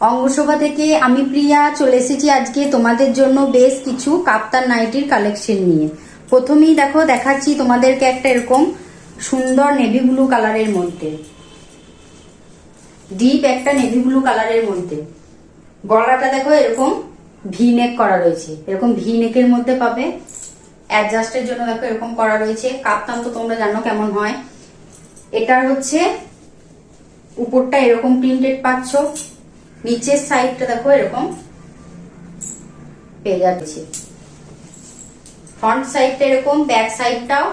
অঙ্গসভা থেকে আমি প্রিয়া চলে এসেছি আজকে তোমাদের জন্য বেশ কিছু কাপ্তান নাইটির কালেকশন নিয়ে। প্রথমেই দেখো দেখাচ্ছি তোমাদেরকে একটা এরকম সুন্দর নেভি ব্লু কালারের মধ্যে, ডিপ একটা নেভি ব্লু কালারের মধ্যে। গলাটা দেখো এরকম ভি নেক করা রয়েছে, এরকম ভি নেকের মধ্যে পাবে। অ্যাডজাস্টের জন্য দেখো এরকম করা রয়েছে। কাপ্তান তো তোমরা জানো কেমন হয়। এটার হচ্ছে উপরটা এরকম প্রিন্টেড পাচ্ছ, নিচের সাইডটা দেখো এরকম পেয়ে যাচ্ছে। ফ্রন্ট সাইডটা এরকম, ব্যাক সাইডটাও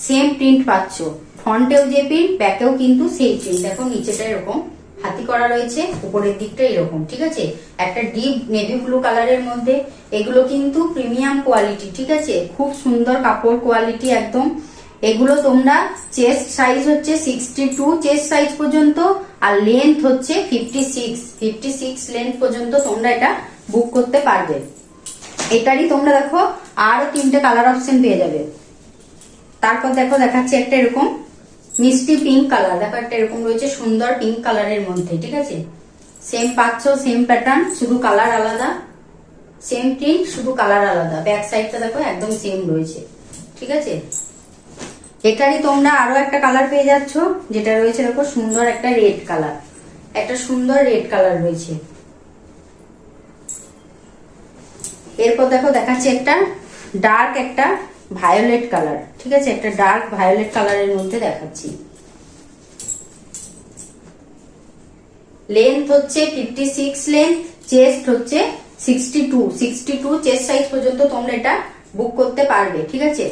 সেম প্রিন্ট পাচ্ছ। ফ্রন্টেও যে প্রিন্ট, ব্যাকেও কিন্তু সেই প্রিন্ট। দেখো নিচেটা এরকম হাতি করা রয়েছে, উপরের দিকটা এরকম। ঠিক আছে, একটা ডিপ নেভি ব্লু কালারের মধ্যে। এগুলো কিন্তু প্রিমিয়াম কোয়ালিটি, ঠিক আছে, খুব সুন্দর কাপড় কোয়ালিটি একদম। এগুলো তোমরা চেস্ট সাইজ হচ্ছে 62 চেস্ট সাইজ পর্যন্ত, আর লেন্থ হচ্ছে 56 লেন্থ পর্যন্ত তোমরা এটা বুক করতে পারবে। এটারই তোমরা দেখো আরো 3টে কালার অপশন পেয়ে যাবে। তারপর দেখো দেখাচ্ছে একটা এরকম মিষ্টি পিঙ্ক কালার। দেখো একটা এরকম রয়েছে সুন্দর পিঙ্ক কালারের মধ্যে। ঠিক আছে, সেম পাচ্ছ, সেম প্যাটার্ন, শুধু কালার আলাদা। সেম প্রিন্ট, শুধু কালার আলাদা। ব্যাক সাইডটা দেখো একদম সেম রয়েছে। ঠিক আছে, এটারই তোমরা আরো একটা কালার পেয়ে যাচ্ছ, যেটা রয়েছে দেখো সুন্দর একটা রেড কালার। একটা সুন্দর রেড কালার রয়েছে। এরপর দেখো দেখাচ্ছে একটা ডার্ক একটা ভায়োলেট কালার। ঠিক আছে, একটা ডার্ক ভায়োলেট কালারের মধ্যে দেখাচ্ছি। লেন্থ হচ্ছে 56 লেন্থ, চেস্ট হচ্ছে 62 চেস্ট সাইজ পর্যন্ত তোমরা এটা বুক করতে পারবে। ঠিক আছে,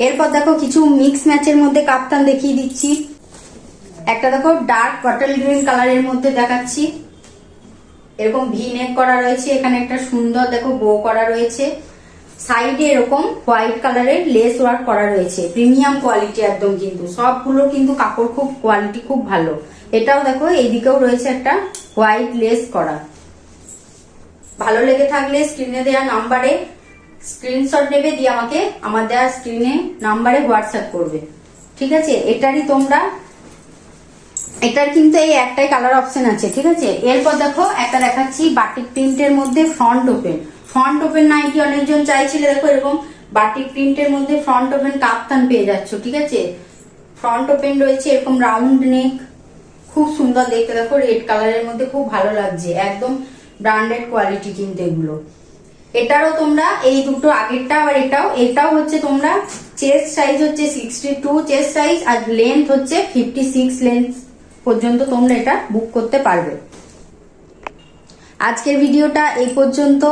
এরপর দেখো কিছু মিক্স ম্যাচের মধ্যে কাপ্তান দেখিয়ে দিচ্ছি। একটা দেখো ডার্ক বটল গ্রিন কালারের মধ্যে দেখাচ্ছি, এরকম ভি নেক করা রয়েছে। এখানে একটা সুন্দর দেখো বো করা রয়েছে। সাইডে এরকম হোয়াইট কালারের লেস ওয়ার্ক করা রয়েছে। প্রিমিয়াম কোয়ালিটি একদম, কিন্তু সবগুলো কিন্তু কাপড় খুব কোয়ালিটি খুব ভালো। এটাও দেখো এইদিকেও রয়েছে একটা হোয়াইট লেস করা। ভালো লেগে থাকলে স্ক্রিনে দেওয়া নাম্বারে স্ক্রিনশট নেবে, দিয়ে আমাকে আমার দেওয়া স্ক্রিনে নাম্বারে হোয়াটসঅ্যাপ করবে। ঠিক আছে, এটারই তোমরা এটার কিন্তু এই একটাই কালার অপশন আছে। ঠিক আছে, এরপর দেখো একটা দেখাচ্ছি বাটিক প্রিন্টের মধ্যে ফ্রন্ট ওপেন নাইটি অনেকজন চাইছিলে। দেখো এরকম বাটিক প্রিন্টের মধ্যে ফ্রন্ট ওপেন কাপ্তান পেয়ে যাচ্ছ। ঠিক আছে, ফ্রন্ট ওপেন রয়েছে এরকম রাউন্ড নেক, খুব সুন্দর দেখতে। দেখো রেড কালারের মধ্যে খুব ভালো লাগছে, একদম ব্র্যান্ডেড কোয়ালিটি কিন্তু এগুলো। এটারও তোমরা এই দুটো আগেরটা আর এটাও হচ্ছে তোমরা চেস্ট সাইজ হচ্ছে 62 চেস্ট সাইজ, আর লেন্থ হচ্ছে 56 লেন্থ পর্যন্ত তোমরা এটা বুক করতে পারবে। আজকের ভিডিওটা এই পর্যন্ত।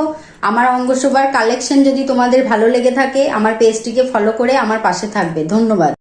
আমার অঙ্গসভার কালেকশন যদি তোমাদের ভালো লেগে থাকে, আমার পেজটিকে ফলো করে আমার পাশে থাকবে। ধন্যবাদ।